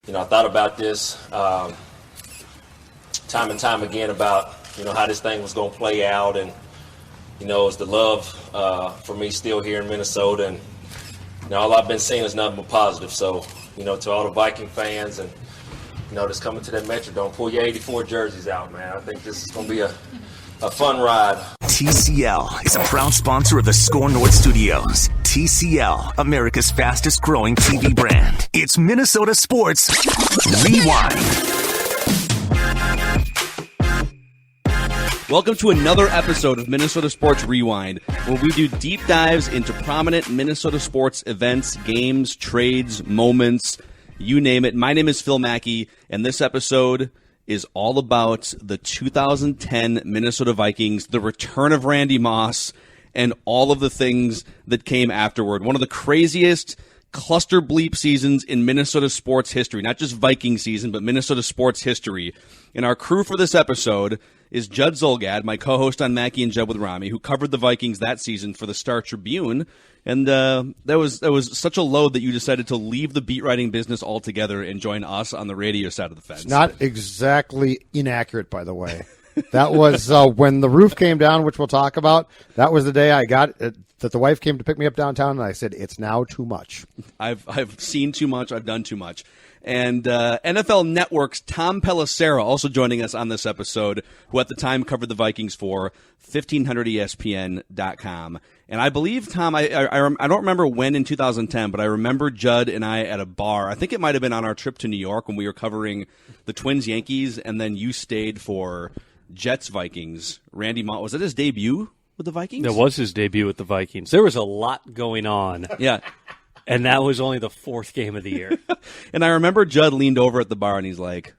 I thought about this time and time again about, how this thing was going to play out. And, it's the love for me still here in Minnesota. And, all I've been seeing is nothing but positive. So, to all the Viking fans and, just coming to that Metrodome, pull your 84 jerseys out, man. I think this is going to be a fun ride. TCL is a proud sponsor of the Score North Studios. TCL, America's fastest growing TV brand. It's Minnesota Sports Rewind. Welcome to another episode of Minnesota Sports Rewind, where we do deep dives into prominent Minnesota sports events, games, trades, moments, you name it. My name is Phil Mackey, and this episode is all about the 2010 Minnesota Vikings, the return of Randy Moss, and all of the things that came afterward. One of the craziest cluster bleep seasons in Minnesota sports history, not just Viking season, but Minnesota sports history. And our crew for this episode is Judd Zulgad, my co-host on Mackey and Judd with Rami, who covered the Vikings that season for the Star Tribune. And that was such a load that you decided to leave the beat writing business altogether and join us on the radio side of the fence. It's not exactly inaccurate, by the way. That was when the roof came down, which we'll talk about. That was the day I got that the wife came to pick me up downtown, and I said, it's now too much. I've seen too much. I've done too much. And NFL Network's Tom Pelissero also joining us on this episode, who at the time covered the Vikings for 1500ESPN.com. And I believe, Tom, I don't remember when in 2010, but I remember Judd and I at a bar. I think it might have been on our trip to New York when we were covering the Twins-Yankees, and then you stayed for Jets-Vikings. Randy Moss, was it his debut with the Vikings? That was his debut with the Vikings. There was a lot going on. Yeah. And that was only the fourth game of the year. And I remember Judd leaned over at the bar and he's like,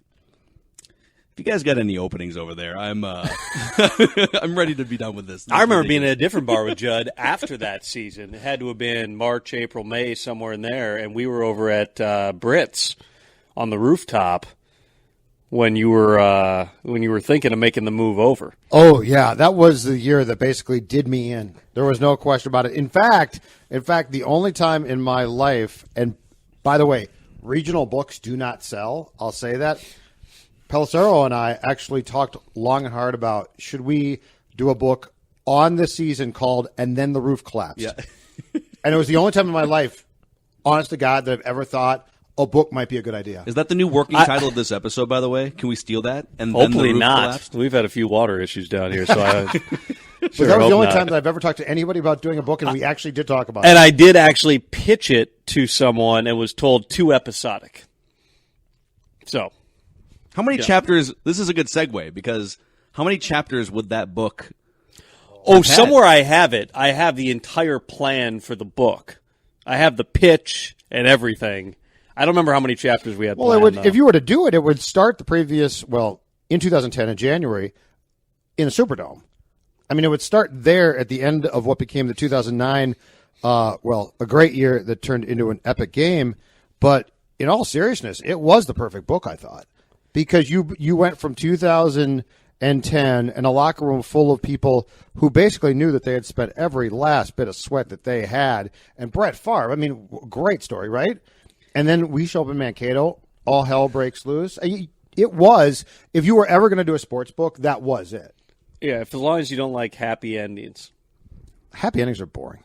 if you guys got any openings over there, I'm I'm ready to be done with this. I remember being at a different bar with Judd after that season. It had to have been March, April, May, somewhere in there. And we were over at Britt's on the rooftop when you were thinking of making the move over. Oh, yeah. That was the year that basically did me in. There was no question about it. In fact, the only time in my life, and by the way, regional books do not sell. I'll say that. Pelissero and I actually talked long and hard about, should we do a book on this season called And Then the Roof Collapsed? Yeah. And it was the only time in my life, honest to God, that I've ever thought a book might be a good idea. Is that the new working title of this episode, by the way? Can we steal that? And hopefully then the not. Collapsed? We've had a few water issues down here, so I But that was the only time that I've ever talked to anybody about doing a book, and we actually did talk about it. And I did actually pitch it to someone and was told too episodic. So, how many chapters? This is a good segue, because how many chapters would that book have somewhere I have it. I have the entire plan for the book. I have the pitch and everything. I don't remember how many chapters we had planned. Well, it would, if you were to do it, it would start the previous, in 2010 in January, in the Superdome. I mean, it would start there at the end of what became the 2009, a great year that turned into an epic game. But in all seriousness, it was the perfect book, I thought, because you went from 2010 and a locker room full of people who basically knew that they had spent every last bit of sweat that they had. And Brett Favre, I mean, great story, right? And then we show up in Mankato, all hell breaks loose. It was, if you were ever going to do a sports book, that was it. Yeah, as long as you don't like happy endings. Happy endings are boring.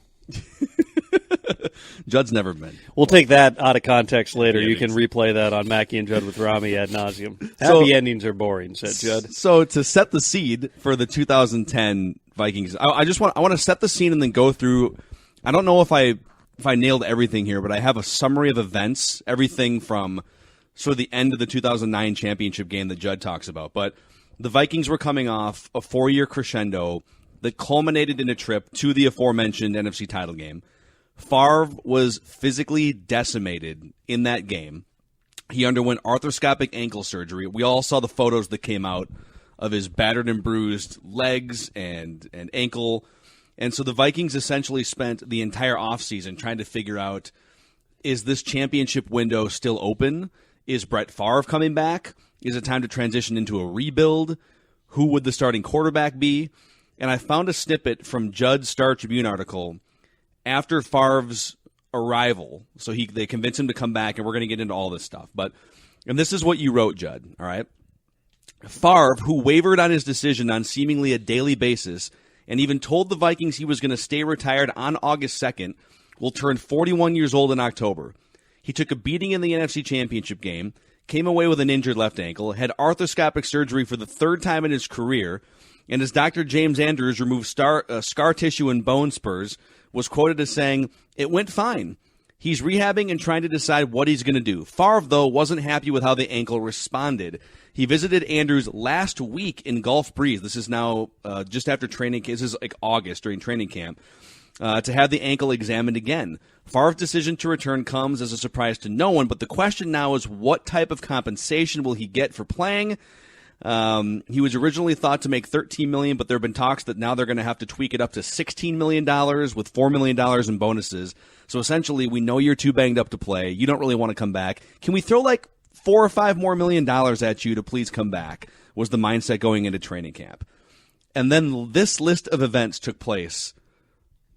Judd's never been. We'll take that out of context later. You can replay that on Mackey and Judd with Rami ad nauseum. Happy endings are boring, said Judd. So to set the seed for the 2010 Vikings, I want to set the scene and then go through. I don't know if I nailed everything here, but I have a summary of events, everything from sort of the end of the 2009 championship game that Judd talks about. But the Vikings were coming off a 4-year crescendo that culminated in a trip to the aforementioned NFC title game. Favre was physically decimated in that game. He underwent arthroscopic ankle surgery. We all saw the photos that came out of his battered and bruised legs and ankle. And so the Vikings essentially spent the entire offseason trying to figure out, is this championship window still open? Is Brett Favre coming back? Is it time to transition into a rebuild? Who would the starting quarterback be? And I found a snippet from Judd's Star Tribune article after Favre's arrival. So they convinced him to come back, and we're going to get into all this stuff. But And this is what you wrote, Judd, all right? Favre, who wavered on his decision on seemingly a daily basis and even told the Vikings he was going to stay retired on August 2nd, will turn 41 years old in October. He took a beating in the NFC Championship game, came away with an injured left ankle, had arthroscopic surgery for the third time in his career, and as Dr. James Andrews removed scar tissue and bone spurs, was quoted as saying, "It went fine. He's rehabbing and trying to decide what he's going to do." Favre, though, wasn't happy with how the ankle responded. He visited Andrews last week in Gulf Breeze. This is now just after training. This is like August during training camp. To have the ankle examined again. Favre's decision to return comes as a surprise to no one, but the question now is what type of compensation will he get for playing? He was originally thought to make $13 million, but there have been talks that now they're going to have to tweak it up to $16 million with $4 million in bonuses. So essentially, we know you're too banged up to play. You don't really want to come back. Can we throw like $4 or $5 more million at you to please come back? Was the mindset going into training camp. And then this list of events took place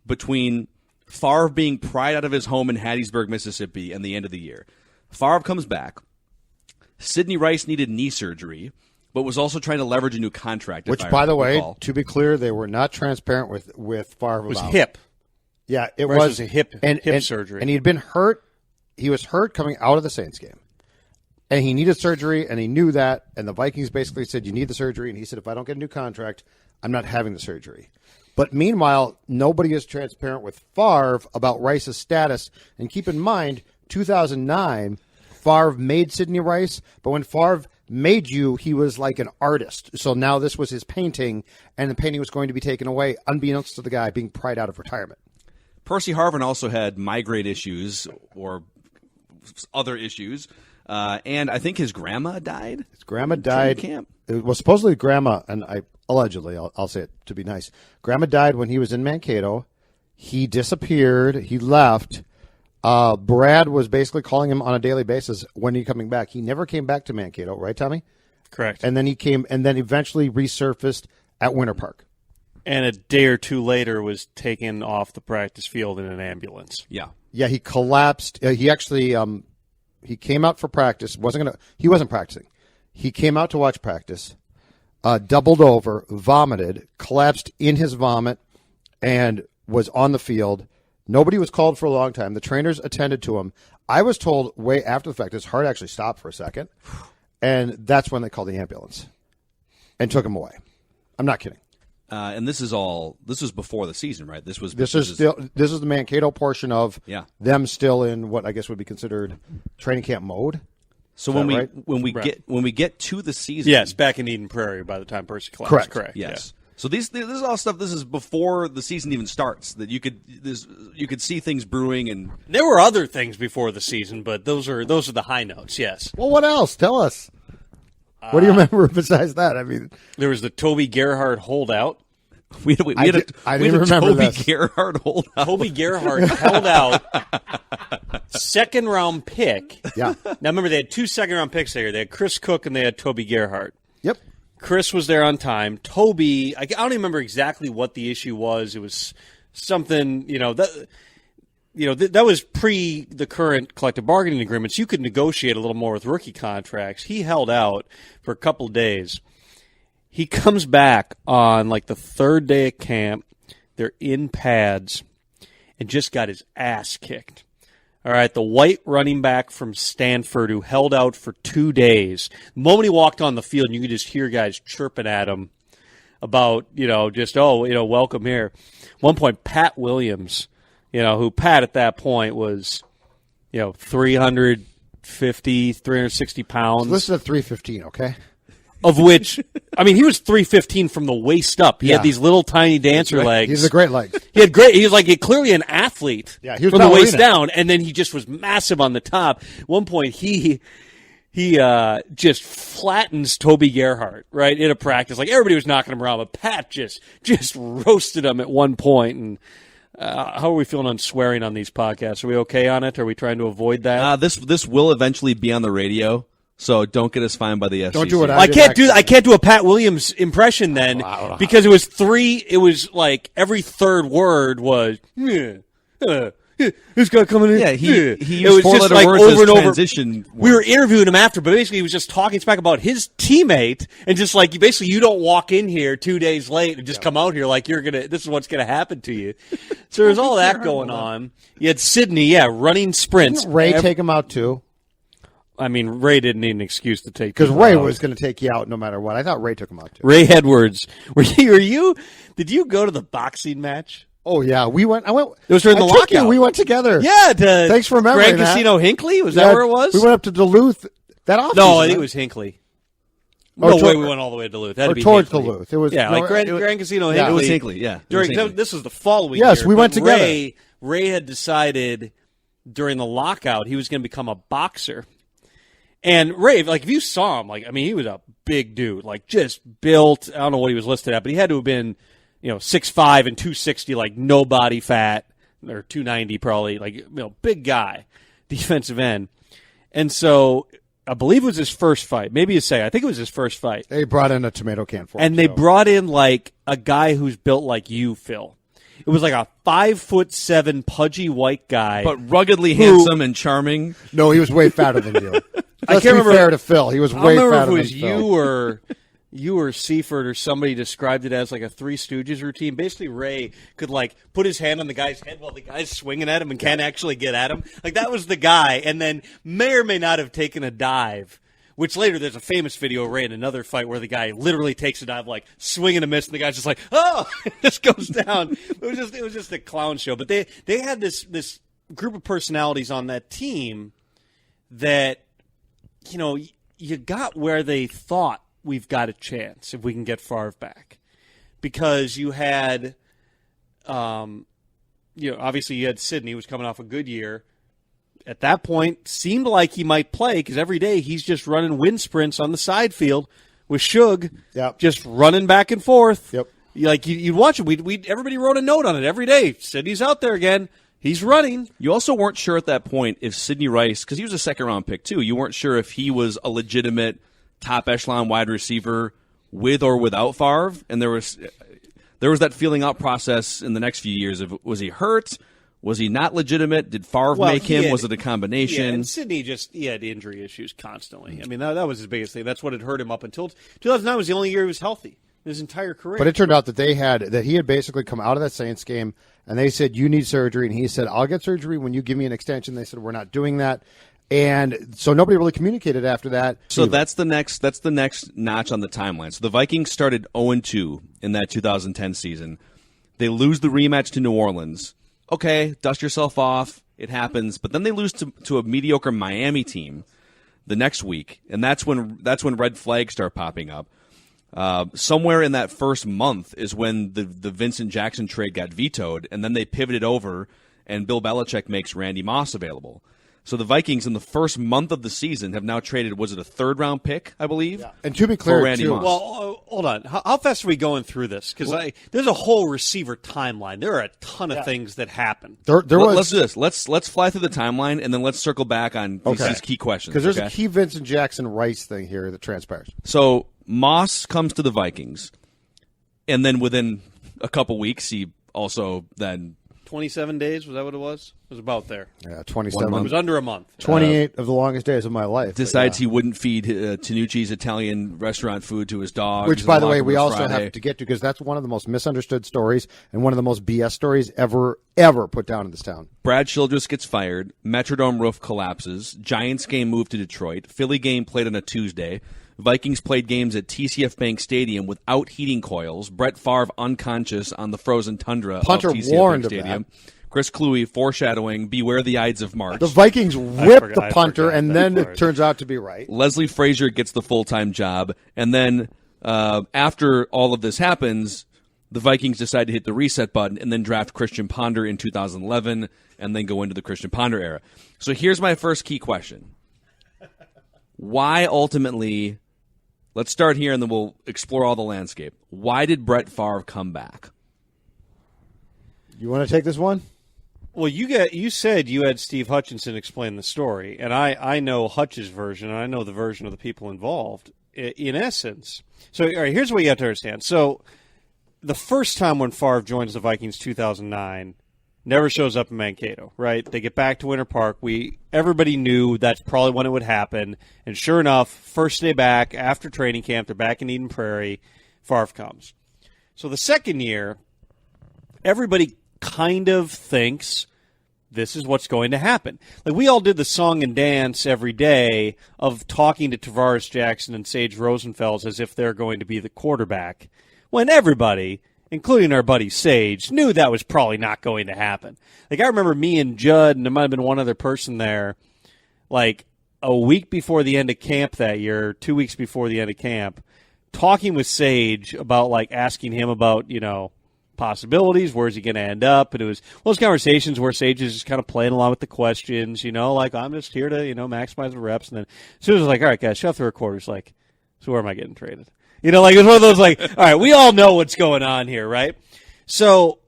between Favre being pried out of his home in Hattiesburg, Mississippi, and the end of the year. Favre comes back. Sidney Rice needed knee surgery, but was also trying to leverage a new contract. Which, by the way, to be clear, they were not transparent with Favre. It was hip. Yeah, it Rice was a hip surgery. And he'd been hurt. He was hurt coming out of the Saints game. And he needed surgery, and he knew that. And the Vikings basically said, you need the surgery. And he said, if I don't get a new contract, I'm not having the surgery. But meanwhile, nobody is transparent with Favre about Rice's status. And keep in mind, 2009, Favre made Sidney Rice. But when Favre made you, he was like an artist. So now this was his painting, and the painting was going to be taken away, unbeknownst to the guy being pried out of retirement. Percy Harvin also had migraine issues or other issues. And I think his grandma died. His grandma died. Camp. It was supposedly grandma, and allegedly, I'll say it to be nice. Grandma died when he was in Mankato. He disappeared. He left. Brad was basically calling him on a daily basis, when are you coming back? He never came back to Mankato, right, Tommy? Correct. And then he came, and then eventually resurfaced at Winter Park. And a day or two later was taken off the practice field in an ambulance. Yeah. Yeah, he collapsed. He actually he came out for practice. He wasn't practicing. He came out to watch practice, doubled over, vomited, collapsed in his vomit, and was on the field. Nobody was called for a long time. The trainers attended to him. I was told way after the fact his heart actually stopped for a second, and that's when they called the ambulance and took him away. I'm not kidding. And this was before the season, right? This is the Mankato portion of them still in what I guess would be considered training camp mode. So when we get to the season, yes, back in Eden Prairie by the time Percy collapsed. Correct. Yes. Yeah. So this is all stuff. This is before the season even starts. That you could see things brewing, and there were other things before the season, but those are the high notes. Yes. Well, what else? Tell us. What do you remember besides that? I mean, there was the Toby Gerhart holdout. We had a Toby Gerhart holdout. Toby Gerhart held out. Second-round pick. Yeah. Now, remember, they had 2 second-round picks there. They had Chris Cook and they had Toby Gerhart. Yep. Chris was there on time. Toby, I don't even remember exactly what the issue was. It was something, that was pre the current collective bargaining agreements. You could negotiate a little more with rookie contracts. He held out for a couple of days. He comes back on like the third day of camp. They're in pads and just got his ass kicked. All right, the white running back from Stanford who held out for 2 days. The moment he walked on the field, you could just hear guys chirping at him about, welcome here. One point, Pat Williams, who Pat at that point was, 350, 360 pounds. So listen to 315, okay? Of which, he was 315 from the waist up. He had these little tiny dancer legs. He's a great legs. He was clearly an athlete from the waist down, and then he just was massive on the top. At one point, he just flattens Toby Gerhart, right, in a practice. Like, everybody was knocking him around, but Pat just roasted him at one point. And how are we feeling on swearing on these podcasts? Are we okay on it? Are we trying to avoid that? This will eventually be on the radio. So don't get us fined by the FCC. Don't do what I can't do a Pat Williams impression then because it was like every third word was this guy coming in. Yeah, he It used was just four-letter like words over as and over. transition We were words. interviewing him after, but basically he was just talking smack about his teammate, and just like basically you don't walk in here 2 days late and just come out here like this is what's gonna happen to you. So there's all that going on. You had Sydney, running sprints. Didn't Ray take him out too? I mean, Ray didn't need an excuse to take Because people Ray out. was going to take you out no matter what. I thought Ray took him out too. Ray Edwards. Did you go to the boxing match? Oh yeah, we went. I went. It was during the I took you. lockout. We went together. Yeah. Thanks for remembering Grand that. Casino Hinckley? Was that where it was? We went up to Duluth. That off. No, I think it was Hinckley. Oh, No way we went all the way to Duluth. That had or to be towards Hinckley. Duluth. It was like Grand Casino Hinckley. It was Hinckley, yeah. It was During Hinckley. this was the following Yes, year. we went but together. Ray had decided during the lockout he was going to become a boxer. And Ray, like if you saw him, like I mean, he was a big dude, like just built. I don't know what he was listed at, but he had to have been, 6'5" and 260, like no body fat, or 290 probably, like big guy, defensive end. And so I believe it was his first fight, maybe his second. I think it was his first fight. They brought in a tomato can for him. And they so. brought in like a guy who's built like you, Phil. It was like a 5'7" pudgy white guy, But ruggedly handsome and charming. No, he was way fatter than you. I Let's can't be remember. fair to Phil. He was I way don't remember fatter if it was than you Phil. or Seifert or somebody described it as like a Three Stooges routine. Basically, Ray could like put his hand on the guy's head while the guy's swinging at him and can't actually get at him. Like that was the guy, and then may or may not have taken a dive. Which later there's a famous video of Ray in another fight where the guy literally takes a dive, like swing and a miss, and the guy's just like, oh, it just goes down. It was just a clown show. But they had this group of personalities on that team that you got where they thought we've got a chance if we can get Favre back, because you had, obviously you had Sidney, who was coming off a good year. At that point, seemed like he might play because every day he's just running wind sprints on the side field with Shug, Yep. just running back and forth. Yep. Like you'd watch him. Everybody wrote a note on it every day. Sidney's out there again. He's running. You also weren't sure at that point if Sidney Rice, because he was a second-round pick too, you weren't sure if he was a legitimate top-echelon wide receiver with or without Favre, and there was that feeling out process in the next few years of was he hurt? Was he not legitimate? Did Favre make him? Was it a combination? Yeah, and Sidney he had injury issues constantly. I mean, that was his biggest thing. That's what had hurt him up until 2009 was the only year he was healthy in his entire career. But it turned out that he had basically come out of that Saints game, and they said, you need surgery. And he said, I'll get surgery when you give me an extension. They said, we're not doing that. And so nobody really communicated after that. So that's the next notch on the timeline. So the Vikings started 0-2 in that 2010 season. They lose the rematch to New Orleans. Okay, dust yourself off. It happens. But then they lose to a mediocre Miami team the next week, and that's when red flags start popping up. Somewhere in that first month is when the Vincent Jackson trade got vetoed, and then they pivoted over, and Bill Belichick makes Randy Moss available. So the Vikings in the first month of the season have now traded, was it a third-round pick, I believe? Yeah. And to be clear, for Randy too, Moss. Well, hold on. How fast are we going through this? Because there's a whole receiver timeline. There are a ton of things that happen. Let's do this. Let's fly through the timeline, and then let's circle back on these key questions. Because there's a key Vincent Jackson Rice thing here that transpires. So Moss comes to the Vikings, and then within a couple weeks, he also then 27 days, was that what it was? It was about there. Yeah, 27. It was under a month. 28 of the longest days of my life. decides he wouldn't feed Tanucci's Italian restaurant food to his dog. Which, by the way, we also have to get to because that's one of the most misunderstood stories and one of the most BS stories ever put down in this town. Brad Childress gets fired. Metrodome roof collapses. Giants game moved to Detroit. Philly game played on a Tuesday. Vikings played games at TCF Bank Stadium without heating coils. Brett Favre unconscious on the frozen tundra Punter of TCF warned Bank of Stadium. that. Chris Cluey foreshadowing, beware the Ides of March. The Vikings whipped the punter, forgot and that then part. it turns out to be right. Leslie Frazier gets the full-time job. And then after all of this happens, the Vikings decide to hit the reset button and then draft Christian Ponder in 2011 and then go into the Christian Ponder era. So here's my first key question. Why ultimately, let's start here and then we'll explore all the landscape. Why did Brett Favre come back? You want to take this one? Well, you said you had Steve Hutchinson explain the story, and I know Hutch's version, and I know the version of the people involved. In essence, so all right, here's what you have to understand. So, the first time when Favre joins the Vikings, 2009, never shows up in Mankato, right? They get back to Winter Park. Everybody knew that's probably when it would happen. And sure enough, first day back after training camp, they're back in Eden Prairie. Favre comes. So the second year, everybody kind of thinks this is what's going to happen. Like, we all did the song and dance every day of talking to Tavares Jackson and Sage Rosenfels as if they're going to be the quarterback, when everybody, including our buddy Sage, knew that was probably not going to happen. Like, I remember me and Judd, and there might have been one other person there, like a week before the end of camp that year, 2 weeks before the end of camp, talking with Sage about, like, asking him about, possibilities, where's he going to end up, and it was those conversations where Sage is just kind of playing along with the questions, like, I'm just here to, maximize the reps, and then as soon as it's like, all right, guys, shut off the recorders, like, so where am I getting traded? Like, it's one of those, like, all right, we all know what's going on here, right? So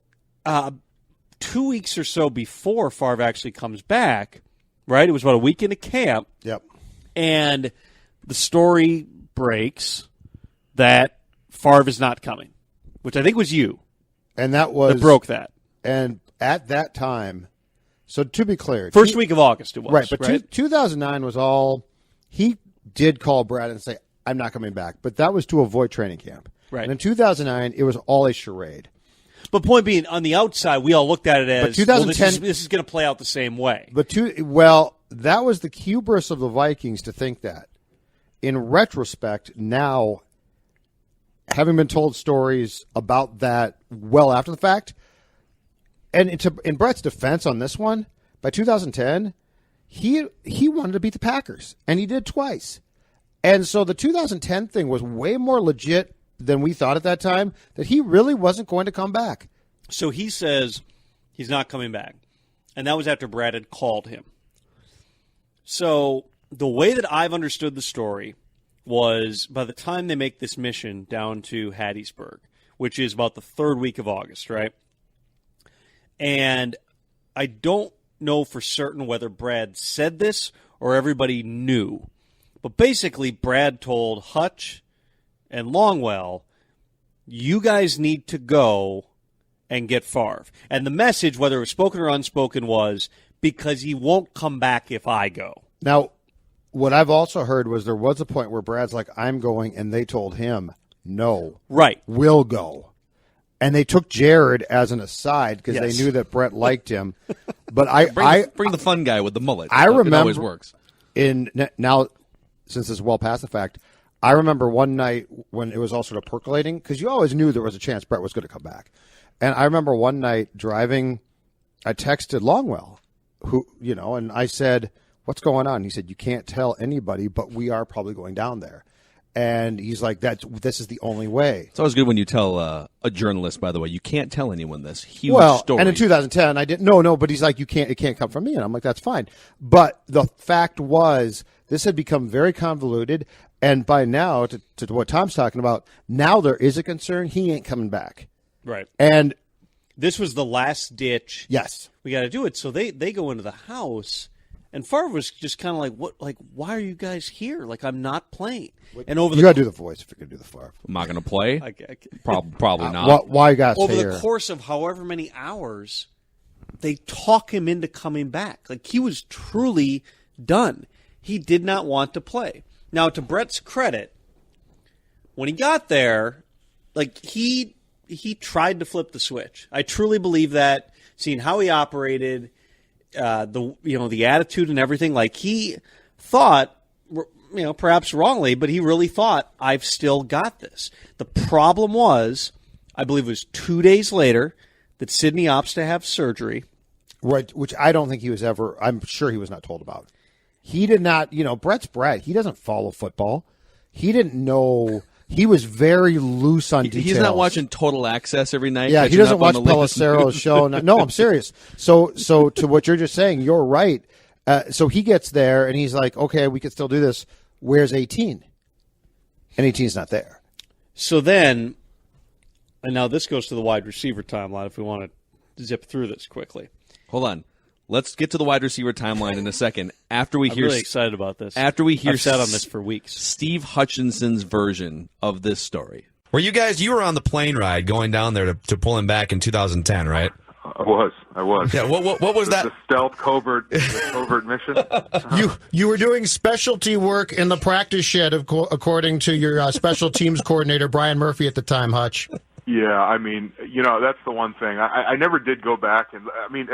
2 weeks or so before Favre actually comes back, right, it was about a week into camp, Yep. and the story breaks that Favre is not coming, which I think was you. And that broke that. And at that time, so to be clear, first week of August it was. Right, but 2009 was all, he did call Brad and say, I'm not coming back. But that was to avoid training camp. Right. And in 2009, it was all a charade. But point being, on the outside, we all looked at it as, 2010, this is going to play out the same way. But that was the hubris of the Vikings to think that. In retrospect, now, having been told stories about that well after the fact, and in Brett's defense on this one, by 2010, he wanted to beat the Packers, and he did twice. And so the 2010 thing was way more legit than we thought at that time, that he really wasn't going to come back. So he says he's not coming back, and that was after Brad had called him. So the way that I've understood the story was by the time they make this mission down to Hattiesburg, which is about the third week of August, right? And I don't know for certain whether Brad said this or everybody knew. But basically, Brad told Hutch and Longwell, you guys need to go and get Favre. And the message, whether it was spoken or unspoken, was because he won't come back if I go. Now, what I've also heard was there was a point where Brad's like, I'm going, and they told him, no. Right. We'll go. And they took Jared as an aside because they knew that Brett liked him. But bring the fun guy with the mullet. I remember, it always works. Now, since it's well past the fact, I remember one night when it was all sort of percolating, because you always knew there was a chance Brett was going to come back. And I remember one night driving, I texted Longwell, and I said, what's going on? He said, you can't tell anybody, but we are probably going down there. And he's like, this is the only way. It's always good when you tell a journalist, by the way, you can't tell anyone this huge story. And in 2010, I didn't. No, but he's like, it can't come from me. And I'm like, that's fine. But the fact was, this had become very convoluted. And by now, to what Tom's talking about, now there is a concern. He ain't coming back. Right. And this was the last ditch. Yes. We got to do it. So they go into the house. And Favre was just kind of like, "What? Like, why are you guys here? Like, I'm not playing." And you got to do the voice if you're going to do the Favre. I'm not going to play. Probably not. Why you got over the course of however many hours, they talk him into coming back. Like, he was truly done. He did not want to play. Now, to Brett's credit, when he got there, like he tried to flip the switch. I truly believe that. Seeing how he operated. The attitude and everything, like he thought, perhaps wrongly, but he really thought, I've still got this. The problem was, I believe it was 2 days later that Sidney opts to have surgery. Right, which I don't think he was ever, I'm sure he was not told about. He did not, Brett's Brett. He doesn't follow football. He didn't know. He was very loose on details. He's not watching Total Access every night. Yeah, he doesn't watch Pelissero's show. No, I'm serious. So to what you're just saying, you're right. So he gets there, and he's like, okay, we can still do this. Where's 18? And 18's not there. So then, and now this goes to the wide receiver timeline if we want to zip through this quickly. Hold on. Let's get to the wide receiver timeline in a second. I'm really excited about this. After we hear I've sat on this for weeks. Steve Hutchinson's version of this story. You were on the plane ride going down there to pull him back in 2010, right? I was. Yeah. What was that? The stealth covert mission. You were doing specialty work in the practice shed, according to your special teams coordinator Brian Murphy at the time, Hutch. Yeah, I mean, that's the one thing. I never did go back, and I mean,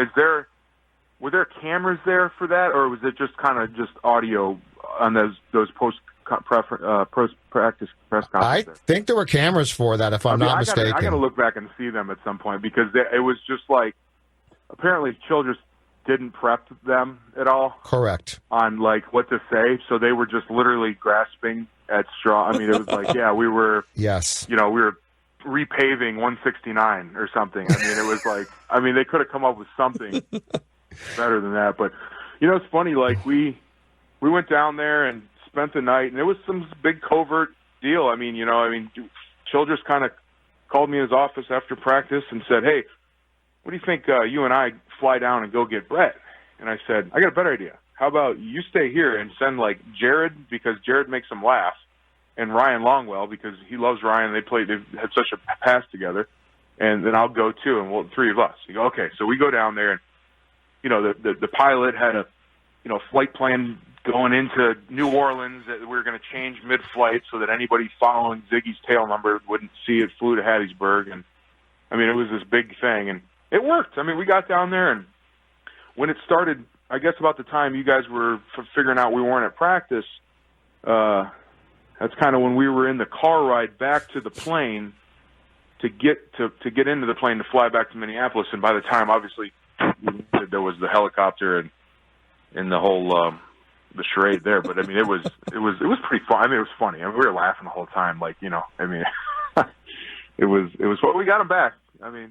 were there cameras there for that, or was it just kind of just audio on those post practice press conferences? I think there were cameras for that, if I'm not mistaken. I got to look back and see them at some point, because it was just like, apparently Childress didn't prep them at all. Correct. On like what to say, so they were just literally grasping at straw. I mean, it was like, yeah, we were. Yes. We were repaving 169 or something. I mean, it was like, they could have come up with something better than that. But it's funny. Like we went down there and spent the night, and it was some big covert deal. Childress kind of called me in his office after practice and said, "Hey, what do you think you and I fly down and go get Brett?" And I said, "I got a better idea. How about you stay here and send like Jared, because Jared makes him laugh, and Ryan Longwell, because he loves Ryan. They've had such a past together, and then I'll go too, and we'll three of us." You go, okay. So we go down there, and the pilot had a flight plan going into New Orleans that we were going to change mid-flight so that anybody following Ziggy's tail number wouldn't see it flew to Hattiesburg. And it was this big thing, and it worked. We got down there, and when it started, I guess about the time you guys were figuring out we weren't at practice, that's kind of when we were in the car ride back to the plane to get into the plane to fly back to Minneapolis. And by the time, obviously, there was the helicopter and the whole the charade there. But it was pretty fun. It was funny. We were laughing the whole time. Like it was. Well, we got him back.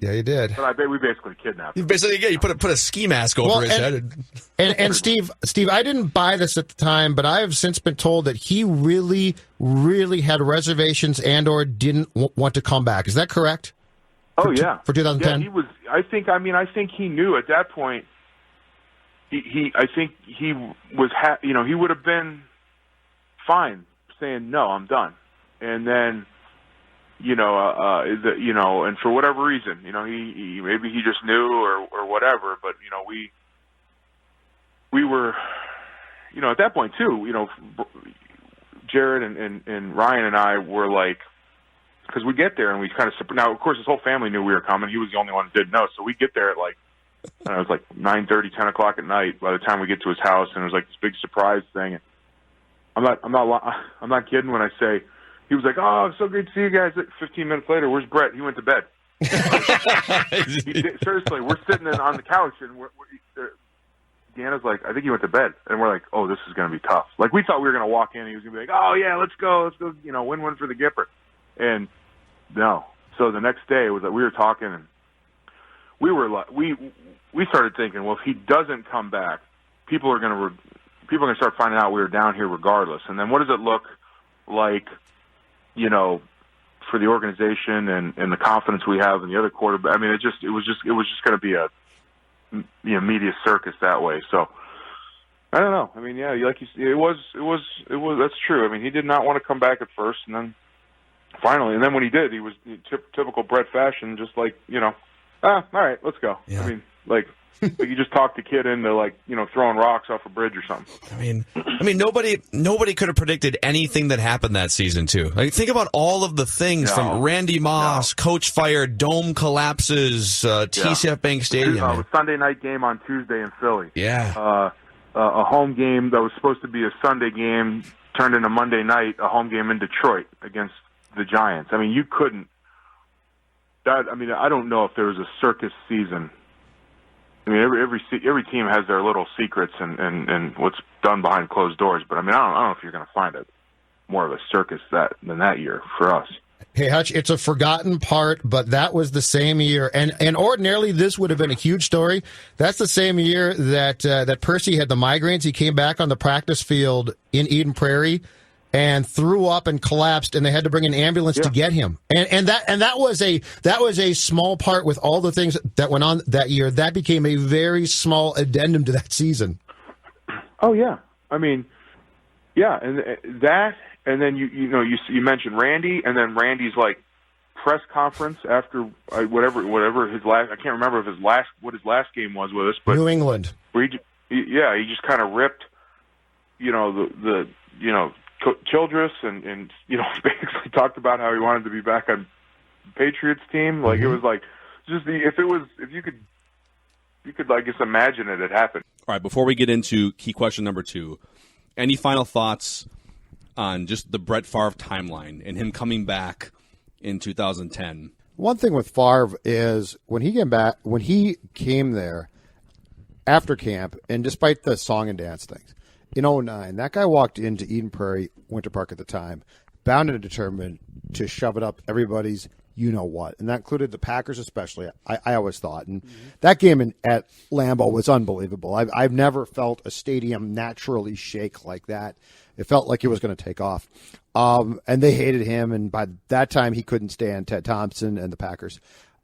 Yeah, you did. But I bet we basically kidnapped him. You put a ski mask over his head. And Steve, I didn't buy this at the time, but I have since been told that he really, really had reservations and/or didn't want to come back. Is that correct? Oh yeah, for 2010. Yeah, he was. I think he knew at that point. I think he was. He would have been fine saying no, I'm done, and then. And for whatever reason, he maybe he just knew or whatever, but we were, at that point too, Jared and Ryan and I were like, because we get there and we kind of, now of course his whole family knew we were coming. He was the only one who didn't know, so we get there at like, it was like 9:30, 10 o'clock at night by the time we get to his house, and it was like this big surprise thing. And I'm not kidding when I say. He was like, "Oh, it's so great to see you guys." 15 minutes later, where's Brett? He went to bed. Seriously, we're sitting on the couch, and Deanna's like, "I think he went to bed." And we're like, "Oh, this is going to be tough." Like, we thought we were going to walk in, and he was going to be like, "Oh, yeah, let's go, win one for the Gipper." And no. So the next day, it was like we were talking, and we were like, we started thinking, well, if he doesn't come back, people are going to start finding out we were down here regardless. And then what does it look like? For the organization and the confidence we have in the other quarterback. It was just going to be a media circus that way. So I don't know. Yeah, like you said, it was. That's true. He did not want to come back at first, and then finally, and then when he did, he was typical Brett fashion, just like all right, let's go. Yeah. Like you just talked the kid into throwing rocks off a bridge or something. Nobody could have predicted anything that happened that season too. Like, think about all of the things from Randy Moss, coach fired, dome collapses, TCF Bank Stadium. Sunday night game on Tuesday in Philly. Yeah. A home game that was supposed to be a Sunday game turned into Monday night, a home game in Detroit against the Giants. You couldn't. I don't know if there was a circus season. Every team has their little secrets and what's done behind closed doors. But I don't know if you're going to find it more of a circus than that year for us. Hey, Hutch, it's a forgotten part, but that was the same year, and ordinarily this would have been a huge story. That's the same year that Percy had the migraines. He came back on the practice field in Eden Prairie and threw up and collapsed, and they had to bring an ambulance to get him. And that was a small part with all the things that went on that year. That became a very small addendum to that season. Oh yeah, and that, and then you mentioned Randy, and then Randy's like press conference after whatever his last. I can't remember if what his last game was with us, but New England. Where he just kind of ripped, the Childress and basically talked about how he wanted to be back on the Patriots team. Like, it was like just if you could I guess imagine it had happened. All right, before we get into key question number 2, any final thoughts on just the Brett Favre timeline and him coming back in 2010? One thing with Favre is when he came there after camp, and despite the song and dance things, in 2009, that guy walked into Eden Prairie Winter Park at the time, bound and determined to shove it up everybody's you-know-what, and that included the Packers especially, I always thought. And that game at Lambeau was unbelievable. I've never felt a stadium naturally shake like that. It felt like it was going to take off. And they hated him, and by that time he couldn't stand Ted Thompson and the Packers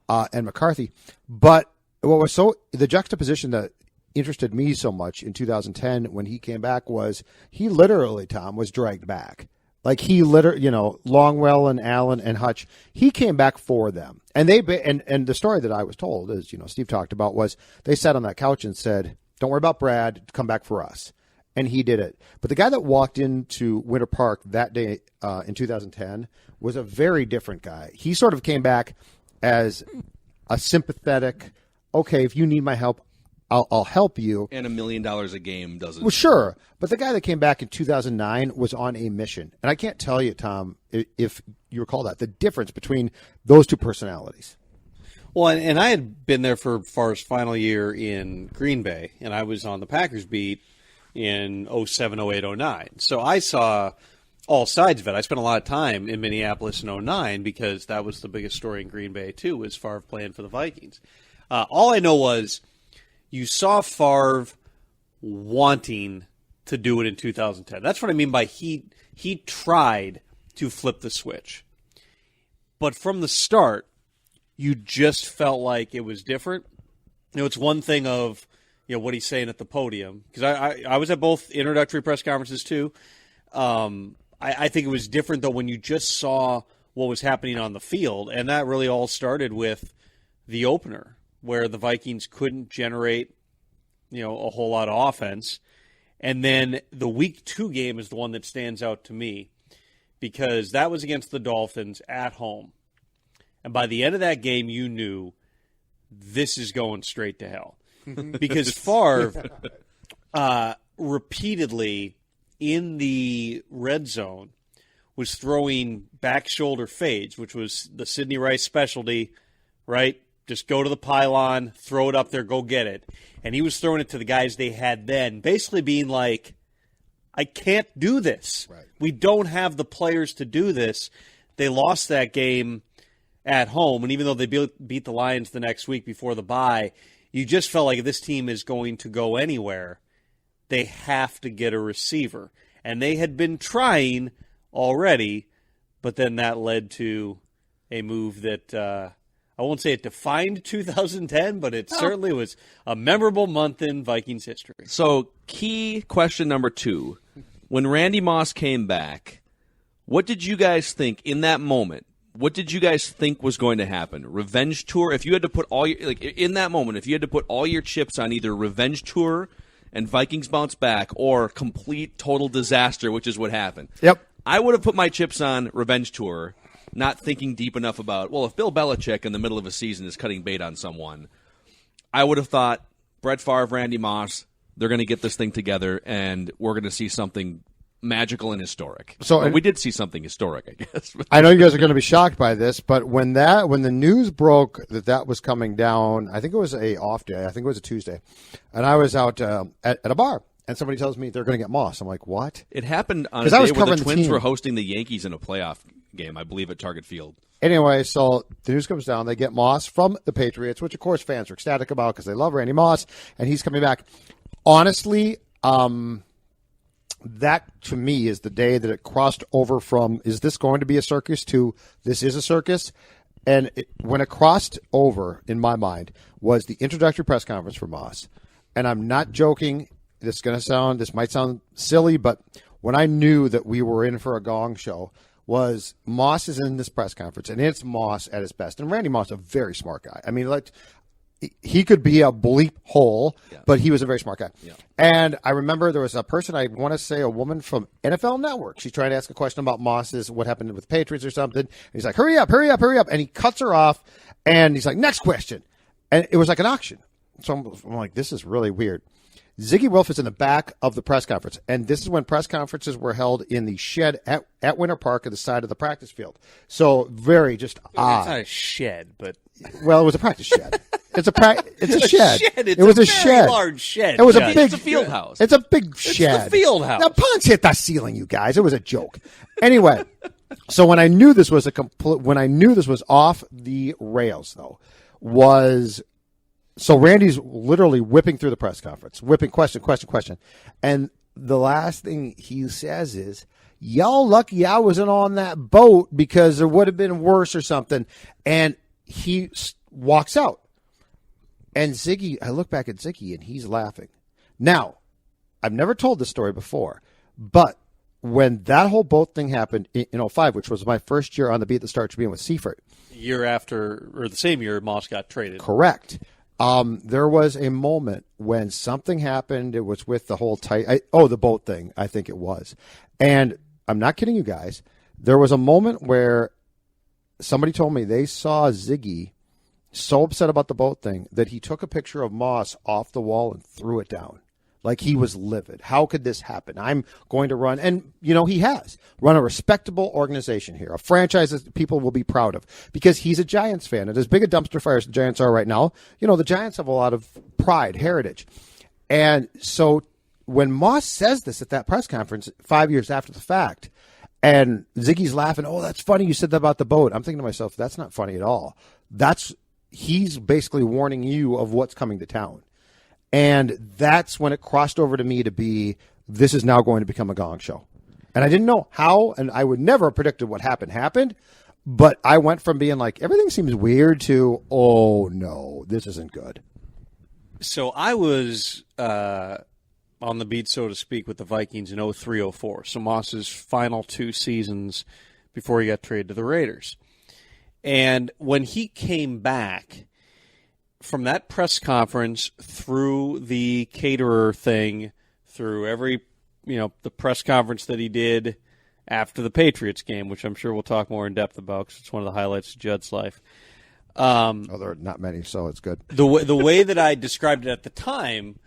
and McCarthy. But what was the juxtaposition that interested me so much in 2010 when he came back was he literally, Tom, was dragged back. Like he literally, Longwell and Allen and Hutch, he came back for them. And and the story that I was told, as Steve talked about, was they sat on that couch and said, "Don't worry about Brad, come back for us." And he did it. But the guy that walked into Winter Park that day in 2010 was a very different guy. He sort of came back as a sympathetic, okay, if you need my help, I'll help you. And $1 million a game doesn't. Well, sure. But the guy that came back in 2009 was on a mission. And I can't tell you, Tom, if you recall that, the difference between those two personalities. Well, and I had been there for Favre's final year in Green Bay, and I was on the Packers beat in 07, 08, 09. So I saw all sides of it. I spent a lot of time in Minneapolis in 09 because that was the biggest story in Green Bay, too, was Favre playing for the Vikings. All I know was you saw Favre wanting to do it in 2010. That's what I mean by he tried to flip the switch. But from the start, you just felt like it was different. It's one thing of what he's saying at the podium, because I was at both introductory press conferences too. I think it was different though when you just saw what was happening on the field, and that really all started with the opener, where the Vikings couldn't generate, a whole lot of offense. And then the Week 2 game is the one that stands out to me, because that was against the Dolphins at home. And by the end of that game, you knew this is going straight to hell. Because Favre repeatedly in the red zone was throwing back shoulder fades, which was the Sidney Rice specialty, right? Just go to the pylon, throw it up there, go get it. And he was throwing it to the guys they had then, basically being like, I can't do this. Right. We don't have the players to do this. They lost that game at home, and even though they beat the Lions the next week before the bye, you just felt like if this team is going to go anywhere, they have to get a receiver. And they had been trying already, but then that led to a move that I won't say it defined 2010, but it certainly was a memorable month in Vikings history. So, key question number 2. When Randy Moss came back, what did you guys think in that moment? What did you guys think was going to happen? Revenge tour? If you had to put all your, in that moment, if you had to put all your chips on either revenge tour and Vikings bounce back or complete total disaster, which is what happened. Yep. I would have put my chips on revenge tour, not thinking deep enough about, well, if Bill Belichick in the middle of a season is cutting bait on someone, I would have thought Brett Favre, Randy Moss, they're going to get this thing together and we're going to see something magical and historic. So we did see something historic, I guess. I know you guys are going to be shocked by this, but when the news broke that was coming down, I think it was a off day. I think it was a Tuesday, and I was out at a bar, and somebody tells me they're going to get Moss. I'm like, what? It happened on a day where the Twins were hosting the Yankees in a playoff game, I believe, at Target Field. Anyway, so the news comes down. They get Moss from the Patriots, which of course fans are ecstatic about because they love Randy Moss, and he's coming back. Honestly, that, to me, is the day that it crossed over from, is this going to be a circus, to this is a circus? And when it crossed over, in my mind, was the introductory press conference for Moss. And I'm not joking. This might sound silly, but when I knew that we were in for a gong show, was Moss is in this press conference, and it's Moss at his best. And Randy Moss, a very smart guy. I mean, like, he could be a bleep hole, but he was a very smart guy. Yeah. And I remember there was a person, I want to say a woman from NFL Network. She's trying to ask a question about Moss's, what happened with the Patriots or something. And he's like, hurry up, hurry up, hurry up. And he cuts her off, and he's like, next question. And it was like an auction. So I'm like, this is really weird. Ziggy Wilf is in the back of the press conference, and this is when press conferences were held in the shed at Winter Park at the side of the practice field. So very just odd. It's not a shed, but well, it was a practice shed. It's a shed. It's it was a very large shed. It was Judd. a big It's a field house. It's a big shed. It's the field house. Now, punch hit the ceiling, you guys. It was a joke. Anyway, so when I knew this was off the rails, though, was. So Randy's literally whipping through the press conference, whipping question. And the last thing he says is, y'all lucky I wasn't on that boat because it would have been worse or something. And he walks out. And Ziggy, I look back at Ziggy and he's laughing. Now, I've never told this story before, but when that whole boat thing happened in 2005, which was my first year on the beat at the Star Tribune with Seifert. Year after, or the same year, Moss got traded. Correct. There was a moment when something happened. It was with the whole the boat thing, I think it was. And I'm not kidding you guys. There was a moment where somebody told me they saw Ziggy so upset about the boat thing that he took a picture of Moss off the wall and threw it down. Like he was livid. How could this happen? I'm going to run, and he has run a respectable organization here, a franchise that people will be proud of because he's a Giants fan. And as big a dumpster fire as the Giants are right now, the Giants have a lot of pride, heritage. And so when Moss says this at that press conference 5 years after the fact, and Ziggy's laughing, oh, that's funny you said that about the boat. I'm thinking to myself, that's not funny at all. He's basically warning you of what's coming to town. And that's when it crossed over to me to be, this is now going to become a gong show. And I didn't know how, and I would never have predicted what happened. But I went from being like, everything seems weird to, oh, no, this isn't good. So I was on the beat, so to speak, with the Vikings in 03-04. So Moss's final 2 seasons before he got traded to the Raiders. And when he came back, from that press conference through the caterer thing, through every, the press conference that he did after the Patriots game, which I'm sure we'll talk more in depth about because it's one of the highlights of Judd's life. There are not many, so it's good. The way that I described it at the time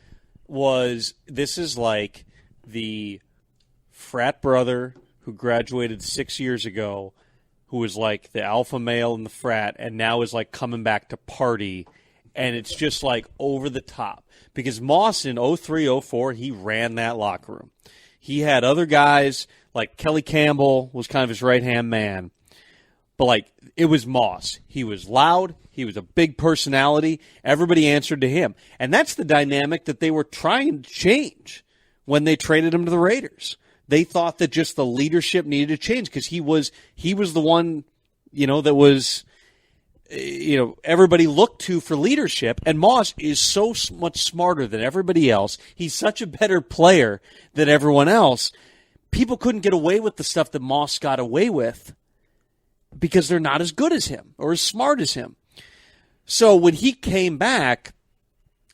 was, this is like the frat brother who graduated 6 years ago, who was like the alpha male in the frat, and now is like coming back to party. And it's just like over the top. Because Moss in 03-04, he ran that locker room. He had other guys, like Kelly Campbell was kind of his right-hand man. But, like, it was Moss. He was loud. He was a big personality. Everybody answered to him. And that's the dynamic that they were trying to change when they traded him to the Raiders. They thought that just the leadership needed to change because he was the one, that was – everybody looked to for leadership, and Moss is so much smarter than everybody else. He's such a better player than everyone else. People couldn't get away with the stuff that Moss got away with because they're not as good as him or as smart as him. So when he came back,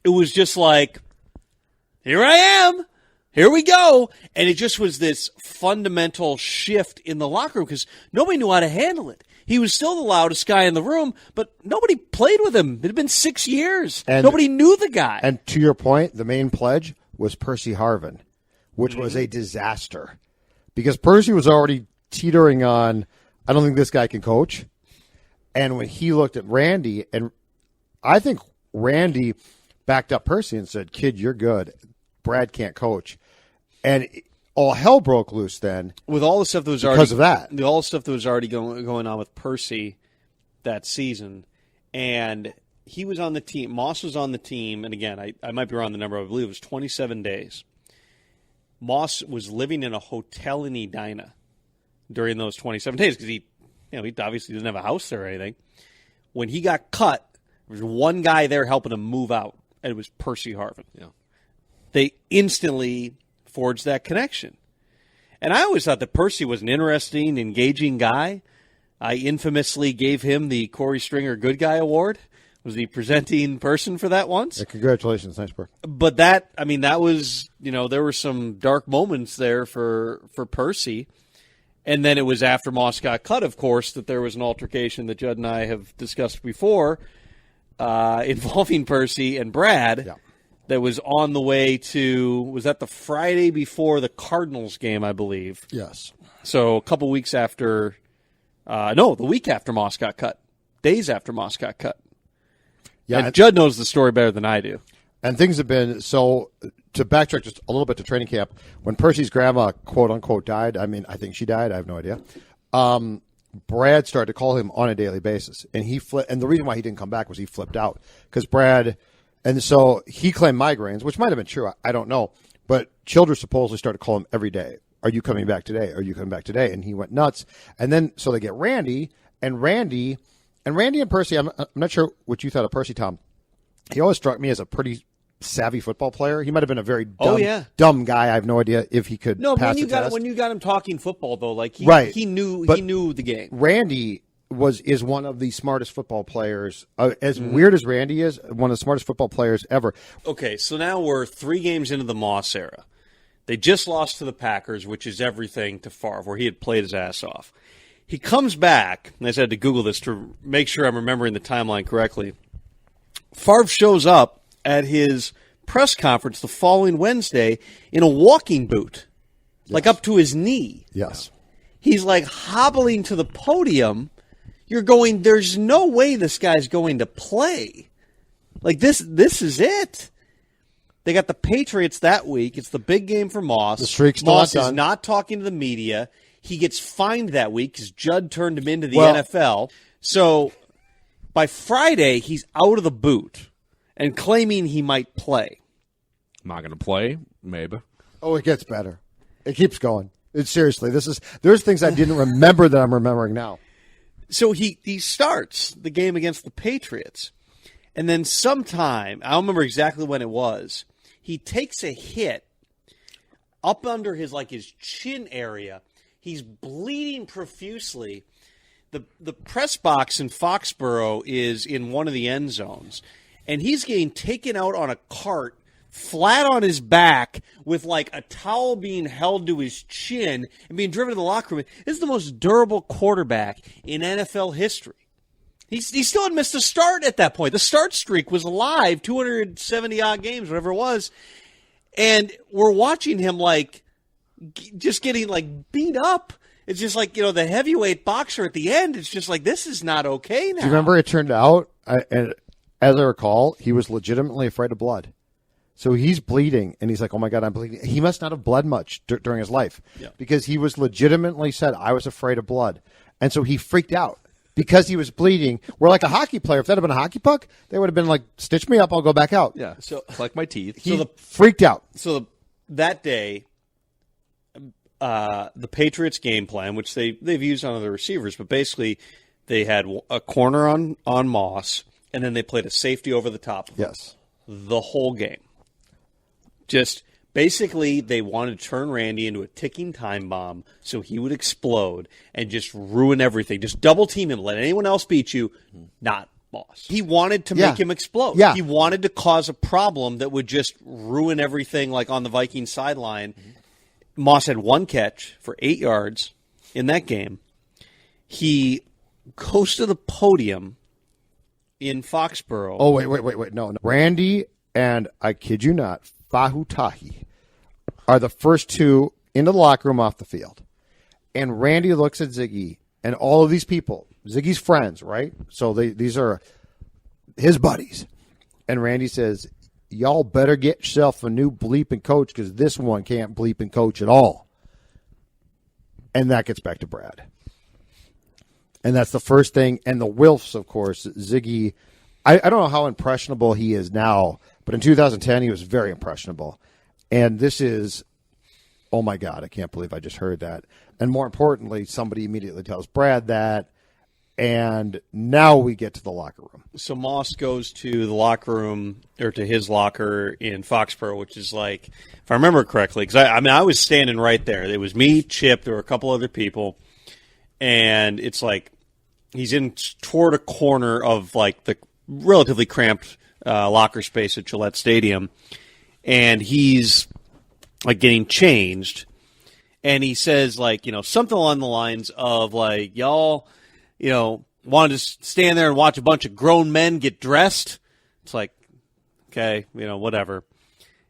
it was just like, here I am. Here we go. And it just was this fundamental shift in the locker room because nobody knew how to handle it. He was still the loudest guy in the room, but nobody played with him. It had been 6 years. And nobody knew the guy. And to your point, the main pledge was Percy Harvin, which was a disaster. Because Percy was already teetering on, I don't think this guy can coach. And when he looked at Randy, and I think Randy backed up Percy and said, kid, you're good. Brad can't coach. And all hell broke loose then. With all the stuff that was because of that. All the stuff that was already going on with Percy that season. And he was on the team. Moss was on the team. And again, I might be wrong on the number. I believe it was 27 days. Moss was living in a hotel in Edina during those 27 days because he obviously didn't have a house there or anything. When he got cut, there was one guy there helping him move out, and it was Percy Harvin. Yeah. They instantly forged that connection. And I always thought that Percy was an interesting, engaging guy. I infamously gave him the Corey Stringer Good Guy Award. Was the presenting person for that once. Yeah, congratulations. Nice work. But that was, there were some dark moments there for Percy. And then it was after Moss got cut, of course, that there was an altercation that Judd and I have discussed before involving Percy and Brad. Yeah. That was on the way to, was that the Friday before the Cardinals game, I believe? Yes. So a couple weeks after, the week after Moss got cut. Days after Moss got cut. Yeah, and Judd knows the story better than I do. And things have been, so to backtrack just a little bit to training camp, when Percy's grandma, quote-unquote, died, I think she died, I have no idea, Brad started to call him on a daily basis. And and the reason why he didn't come back was he flipped out. Because Brad, and so he claimed migraines, which might have been true, I don't know. But Childress supposedly started to call him every day. Are you coming back today? Are you coming back today? And he went nuts. And then, so they get Randy and Percy, I'm not sure what you thought of Percy, Tom. He always struck me as a pretty savvy football player. He might have been a very dumb guy. I have no idea if he could pass the test. When you got him talking football, though, like he knew the game. Randy is one of the smartest football players. As weird as Randy is, one of the smartest football players ever. Okay, so now we're 3 games into the Moss era. They just lost to the Packers, which is everything to Favre, where he had played his ass off. He comes back, and I just had to Google this to make sure I'm remembering the timeline correctly. Favre shows up at his press conference the following Wednesday in a walking boot, like up to his knee. Yes. He's like hobbling to the podium. You're going, there's no way this guy's going to play. Like, this is it. They got the Patriots that week. It's the big game for Moss. The streak's still Moss not is done. not talking to the media. He gets fined that week because Judd turned him into the NFL. So by Friday, he's out of the boot and claiming he might play. I'm not going to play, maybe. Oh, it gets better. It keeps going. Seriously, there's things I didn't remember that I'm remembering now. So he starts the game against the Patriots. And then sometime, I don't remember exactly when it was, he takes a hit up under his chin area. He's bleeding profusely. The press box in Foxborough is in one of the end zones. And he's getting taken out on a cart, flat on his back, with a towel being held to his chin and being driven to the locker room. This is the most durable quarterback in NFL history. He still had missed a start at that point. The start streak was alive, 270-odd games, whatever it was. And we're watching him, just getting, beat up. It's just the heavyweight boxer at the end. It's just this is not okay now. Do you remember it turned out, and as I recall, he was legitimately afraid of blood. So he's bleeding, and he's like, oh, my God, I'm bleeding. He must not have bled much during his life because he was legitimately said, I was afraid of blood. And so he freaked out because he was bleeding. We're like a hockey player. If that had been a hockey puck, they would have been like, stitch me up, I'll go back out. Yeah, so like my teeth. He freaked out. So that day, the Patriots game plan, which they've used on other receivers, but basically they had a corner on Moss, and then they played a safety over the top of him the whole game. Just basically they wanted to turn Randy into a ticking time bomb so he would explode and just ruin everything. Just double team him, let anyone else beat you, not Moss. He wanted to make him explode. Yeah. He wanted to cause a problem that would just ruin everything on the Vikings sideline. Moss had 1 catch for 8 yards in that game. He goes to the podium in Foxborough. Oh, wait. No. Randy and, I kid you not, Fahutahi are the first 2 into the locker room off the field. And Randy looks at Ziggy and all of these people, Ziggy's friends, right? So these are his buddies. And Randy says, y'all better get yourself a new bleeping coach because this one can't bleep and coach at all. And that gets back to Brad. And that's the first thing. And the Wilfs, of course, Ziggy, I don't know how impressionable he is now, but in 2010 he was very impressionable. And this is, oh my God, I can't believe I just heard that. And more importantly, somebody immediately tells Brad that, And now we get to the locker room. So Moss goes to the locker room, or to his locker in Foxborough, which is like, if I remember correctly, because I was standing right there. It was me, Chip, there were a couple other people, and it's like he's in toward a corner of like the relatively cramped locker space at Gillette Stadium, and he's like getting changed, and he says like, something along the lines of like, y'all, wanted to stand there and watch a bunch of grown men get dressed. It's like, okay, whatever.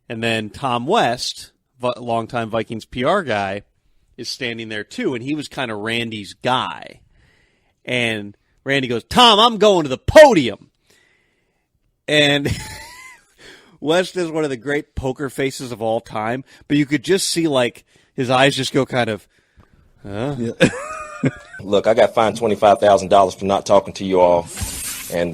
And then Tom West, longtime Vikings PR guy, is standing there too, and he was kind of Randy's guy. And Randy goes, Tom, I'm going to the podium. And West is one of the great poker faces of all time, but you could just see like his eyes just go kind of, huh? Yeah. Look, I got fined $25,000 for not talking to you all, and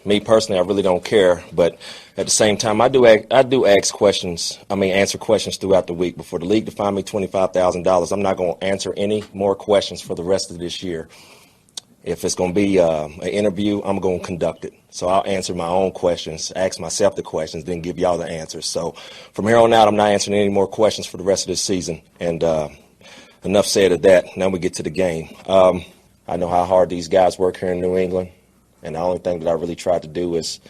me personally, I really don't care. But at the same time, I do ask questions. Answer questions throughout the week. Before the league to fine me $25,000, I'm not going to answer any more questions for the rest of this year. If it's going to be an interview, I'm going to conduct it. So I'll answer my own questions, ask myself the questions, then give y'all the answers. So from here on out, I'm not answering any more questions for the rest of this season. And enough said of that. Now we get to the game. I know how hard these guys work here in New England, and the only thing that I really tried to do is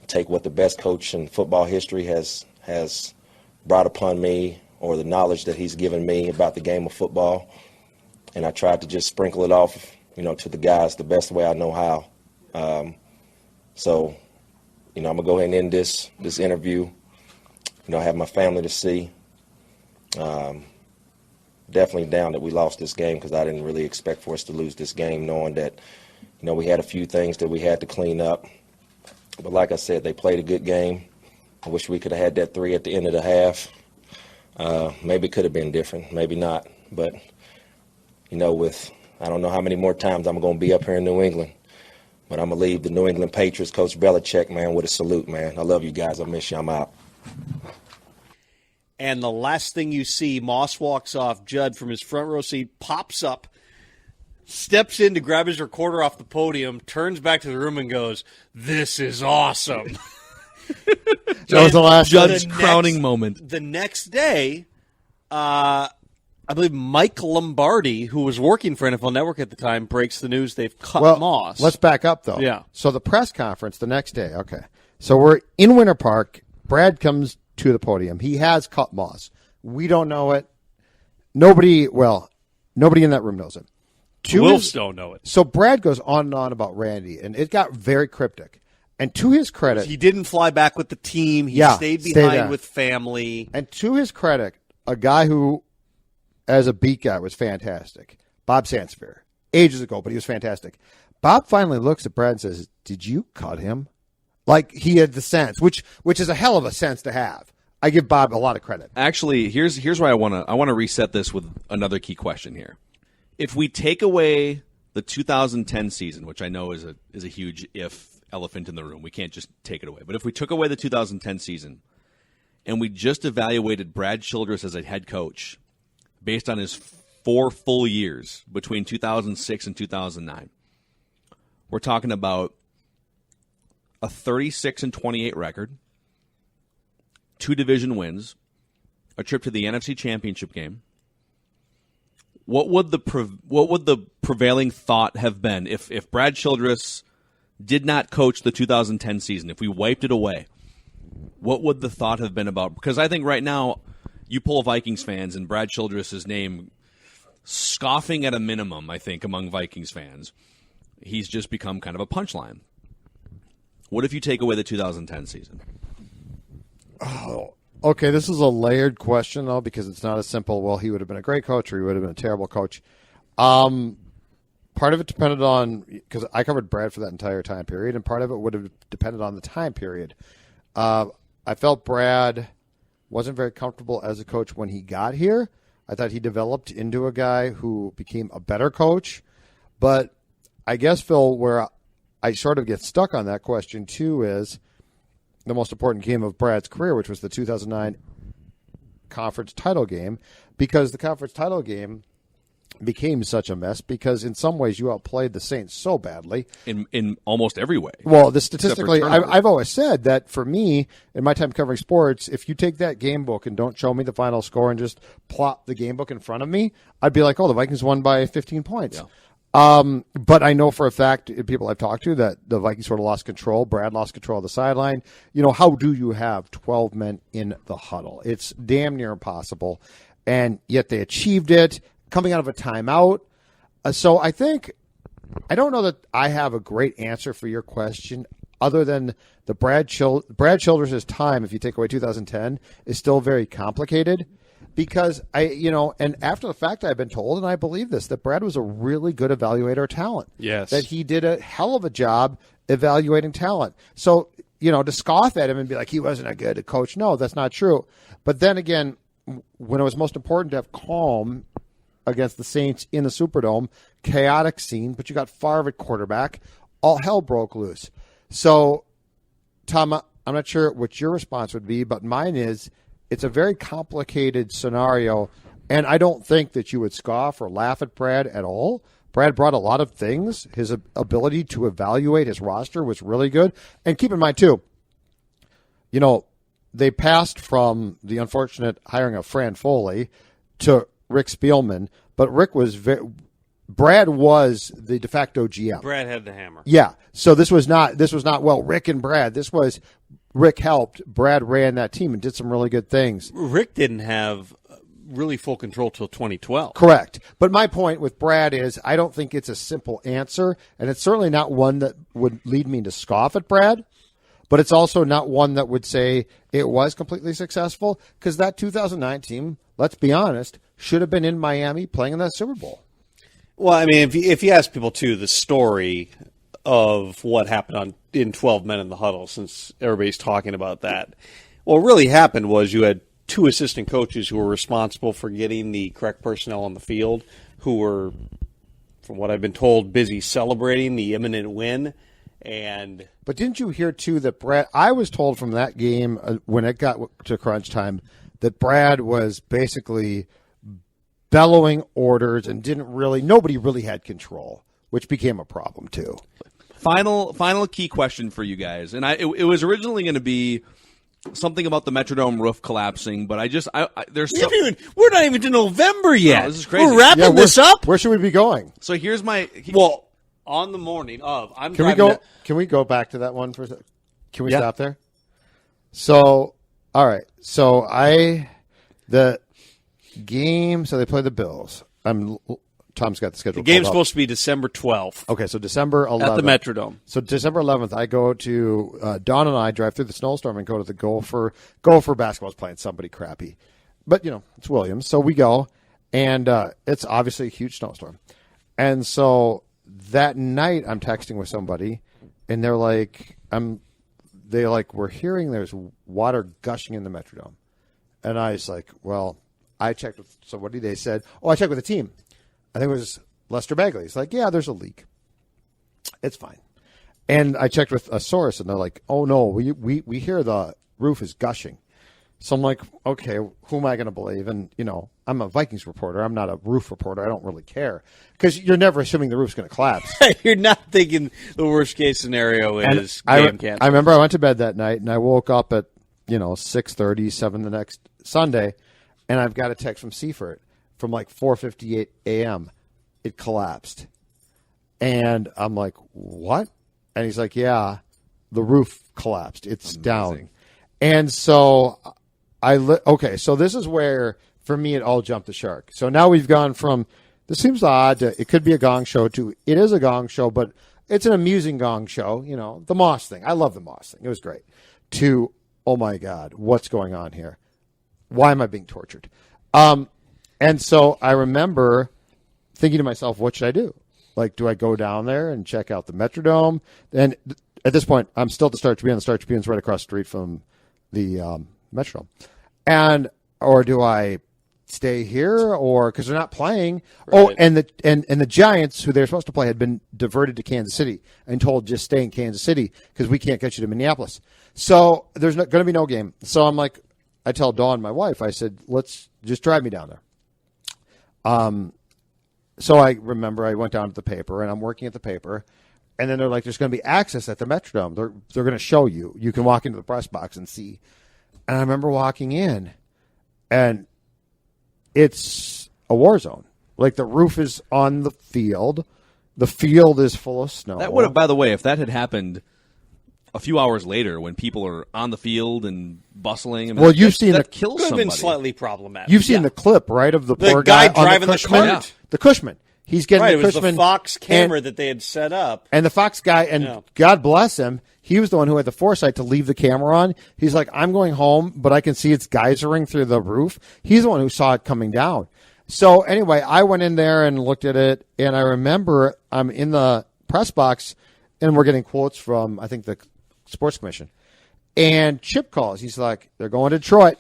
take what the best coach in football history has brought upon me, or the knowledge that he's given me about the game of football, and I tried to just sprinkle it off, to the guys the best way I know how. So, I'm going to go ahead and end this interview. I have my family to see. Definitely down that we lost this game, because I didn't really expect for us to lose this game, knowing that, we had a few things that we had to clean up. But like I said, they played a good game. I wish we could have had that 3 at the end of the half. Maybe it could have been different, maybe not. But, I don't know how many more times I'm going to be up here in New England. But I'm going to leave the New England Patriots, Coach Belichick, man, with a salute, man. I love you guys. I miss you. I'm out. And the last thing you see, Moss walks off. Judd, from his front row seat, pops up, steps in to grab his recorder off the podium, turns back to the room and goes, "This is awesome." That was the last Judd's crowning moment. The next day, I believe Mike Lombardi, who was working for NFL Network at the time, breaks the news they've cut Moss. Let's back up, though. Yeah. So the press conference the next day, okay. So we're in Winter Park. Brad comes to the podium. He has cut Moss. We don't know it. Nobody in that room knows it. Wolves don't know it. So Brad goes on and on about Randy, and it got very cryptic. And to his credit, he didn't fly back with the team. He stayed behind with family. And to his credit, a guy who, as a beat guy, was fantastic. Bob Sansevier. Ages ago, but he was fantastic. Bob finally looks at Brad and says, "Did you cut him?" Like he had the sense, which is a hell of a sense to have. I give Bob a lot of credit. Actually, here's why I want to reset this with another key question here. If we take away the 2010 season, which I know is a huge elephant in the room, we can't just take it away. But if we took away the 2010 season and we just evaluated Brad Childress as a head coach based on his 4 full years between 2006 and 2009, we're talking about a 36-28 record, 2 division wins, a trip to the NFC Championship game. What would the prevailing thought have been if Brad Childress did not coach the 2010 season? If we wiped it away, what would the thought have been about? Because I think right now, you pull Vikings fans and Brad Childress's name scoffing at a minimum. I think among Vikings fans, he's just become kind of a punchline. What if you take away the 2010 season? Oh, okay. This is a layered question, though, because it's not as simple. Well, he would have been a great coach, or he would have been a terrible coach. Part of it depended on, because I covered Brad for that entire time period, and part of it would have depended on the time period. I felt Brad wasn't very comfortable as a coach when he got here. I thought he developed into a guy who became a better coach. But I guess, Phil, where I sort of get stuck on that question, too, is the most important game of Brad's career, which was the 2009 conference title game, because the conference title game became such a mess because in some ways you outplayed the Saints so badly. In almost every way. Well, statistically, turnovers. I've always said that for me, in my time covering sports, if you take that game book and don't show me the final score and just plop the game book in front of me, I'd be like, oh, the Vikings won by 15 points. Yeah. But I know for a fact, people I've talked to, that the Vikings sort of lost control. Brad lost control of the sideline. How do you have 12 men in the huddle? It's damn near impossible. And yet they achieved it coming out of a timeout. So I don't know that I have a great answer for your question other than the Brad Childress' time, if you take away 2010, is still very complicated because and after the fact I've been told, and I believe this, that Brad was a really good evaluator of talent. Yes. That he did a hell of a job evaluating talent. So, to scoff at him and be like, he wasn't a good coach. No, that's not true. But then again, when it was most important to have calm against the Saints in the Superdome, chaotic scene, but you got Favre at quarterback, all hell broke loose. So, Tom, I'm not sure what your response would be, but mine is it's a very complicated scenario, and I don't think that you would scoff or laugh at Brad at all. Brad brought a lot of things. His ability to evaluate his roster was really good. And keep in mind, too, they passed from the unfortunate hiring of Fran Foley to Rick Spielman, but Brad was the de facto GM. Brad had the hammer. Yeah. So this was not Rick and Brad. This was Rick helped. Brad ran that team and did some really good things. Rick didn't have really full control till 2012. Correct. But my point with Brad is I don't think it's a simple answer, and it's certainly not one that would lead me to scoff at Brad. But it's also not one that would say it was completely successful because that 2009 team, let's be honest, should have been in Miami playing in that Super Bowl. Well, I mean, if you ask people, too, the story of what happened in 12 Men in the Huddle, since everybody's talking about that, what really happened was you had two assistant coaches who were responsible for getting the correct personnel on the field who were, from what I've been told, busy celebrating the imminent win. But didn't you hear, too, that Brad – I was told from that game when it got to crunch time that Brad was basically bellowing orders and nobody really had control, which became a problem, too. Final key question for you guys. And it was originally going to be something about the Metrodome roof collapsing, but we're not even to November yet. No, this is crazy. We're wrapping this up? Where should we be going? So here's my – on the morning of, Can we go back to that one for a second? Can we stop there? So, all right. So the game. So they play the Bills. Tom's got the schedule. The game's supposed to be December 12th. Okay, so December 11th at the Metrodome. So December 11th, I go to Dawn and I drive through the snowstorm and go to the Gopher basketball's playing somebody crappy, but it's Williams. So we go, and it's obviously a huge snowstorm, and so. That night, I'm texting with somebody, and they're like, we're hearing there's water gushing in the Metrodome. And I was like, well, I checked with somebody. They said, I checked with the team. I think it was Lester Bagley. He's like, yeah, there's a leak. It's fine. And I checked with a source, and they're like, oh, no, we hear the roof is gushing. So I'm like, okay, who am I going to believe? And, I'm a Vikings reporter. I'm not a roof reporter. I don't really care. Because you're never assuming the roof's going to collapse. You're not thinking the worst-case scenario is game canceled. I remember I went to bed that night, and I woke up at, 6:30, 7 the next Sunday, and I've got a text from Seifert from like 4:58 a.m. It collapsed. And I'm like, what? And he's like, yeah, the roof collapsed. It's down. And so so this is where, for me, it all jumped the shark. So now we've gone from, this seems odd, to it could be a gong show, to it is a gong show, but it's an amusing gong show, the Moss thing. I love the Moss thing. It was great. To, oh my God, what's going on here? Why am I being tortured? And so I remember thinking to myself, what should I do? Like, do I go down there and check out the Metrodome? And at this point, I'm still at the Star Tribune. The Star Tribune's right across the street from the Metrodome. Or do I stay here, or because they're not playing? Right. Oh, and the Giants, who they're supposed to play, had been diverted to Kansas City and told just stay in Kansas City because we can't get you to Minneapolis. So there's going to be no game. So I'm like, I tell Dawn, my wife, I said, let's just drive me down there. so I remember I went down to the paper, and I'm working at the paper, and then they're like, there's going to be access at the Metrodome. They're going to show you. You can walk into the press box and see. And I remember walking in, and it's a war zone. Like, the roof is on the field. The field is full of snow. That would have, by the way, if that had happened a few hours later when people are on the field and bustling. I mean, well, you've seen that the kills Could have somebody. been slightly problematic. You've seen the clip, right, of the The poor guy guy driving on the the Cushman. cart. The Cushman. He's getting Right, the it was Cushman. the Fox camera and, that they had set up. and the Fox guy, and God bless him, he was the one who had the foresight to leave the camera on. He's like, I'm going home, but I can see it's geysering through the roof. He's the one who saw it coming down. So anyway, I went in there and looked at it, and I remember I'm in the press box, and we're getting quotes from, I think, the Sports Commission. And Chip calls. He's like, they're going to Detroit.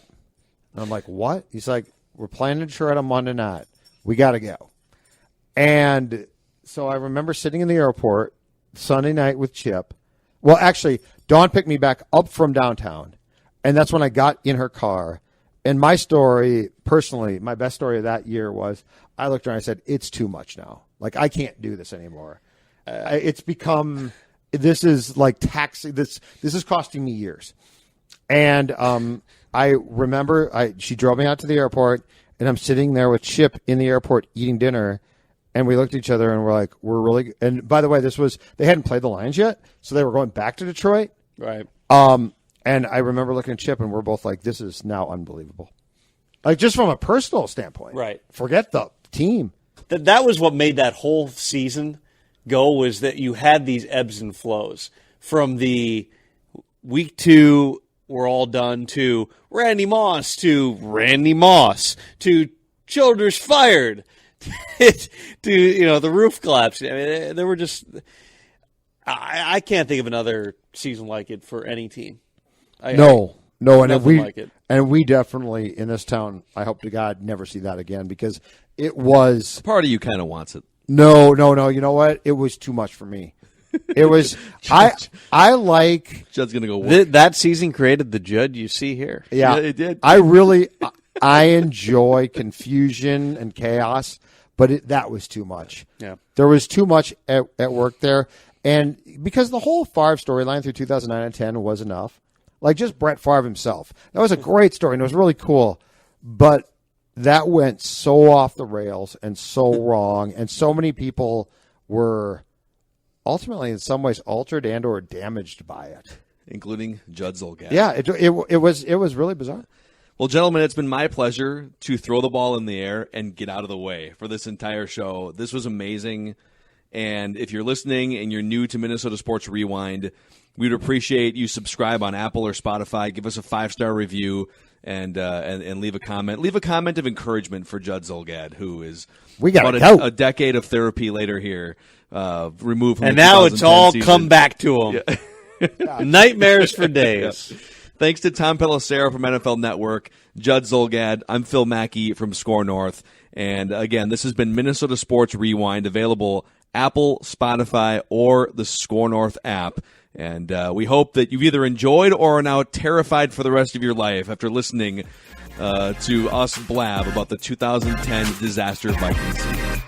And I'm like, what? He's like, we're playing in Detroit on Monday night. We got to go. And so I remember sitting in the airport Sunday night with Chip. Well, actually, Dawn picked me back up from downtown. And that's when I got in her car. And my story, personally, my best story of that year was I looked around and I said, it's too much now. Like, I can't do this anymore. It's become, this is like taxing, this is costing me years. And I remember she drove me out to the airport, and I'm sitting there with Chip in the airport eating dinner. And we looked at each other and we're like, we're really, and by the way, they hadn't played the Lions yet. So they were going back to Detroit. Right. And I remember looking at Chip, and we're both like, this is now unbelievable. Like, just from a personal standpoint. Right. Forget the team. That was what made that whole season go, was that you had these ebbs and flows. From the week 2, we're all done, to Randy Moss to Childress fired to the roof collapse. I mean, there were just I can't think of another season like it for any team. No, and we like it. And we definitely in this town, I hope to God never see that again, because it was Part of you kind of wants it. no. You know what? It was too much for me. It was I like Judd's gonna go work. That season created the Judd you see here. yeah, it did. I enjoy confusion and chaos, but that was too much. Yeah. There was too much at work there. And because the whole Favre storyline through 2009 and 10 was enough, like just Brett Favre himself, that was a great story and it was really cool. But that went so off the rails and so wrong, and so many people were ultimately in some ways altered and or damaged by it, including Judd Zulgad. Yeah, it was really bizarre. Well, gentlemen, it's been my pleasure to throw the ball in the air and get out of the way for this entire show. This was amazing. And if you're listening and you're new to Minnesota Sports Rewind, we'd appreciate you subscribe on Apple or Spotify. Give us a 5-star review and leave a comment. Leave a comment of encouragement for Judd Zulgad, who is about a decade of therapy later here, removed from and the now it's all season. come back to him. Yeah. Nightmares for days. Yeah. Thanks to Tom Pelissero from NFL Network, Judd Zulgad. I'm Phil Mackey from Score North. And again, this has been Minnesota Sports Rewind, available Apple, Spotify, or the Score North app. And we hope that you've either enjoyed or are now terrified for the rest of your life after listening to us blab about the 2010 disaster Vikings season.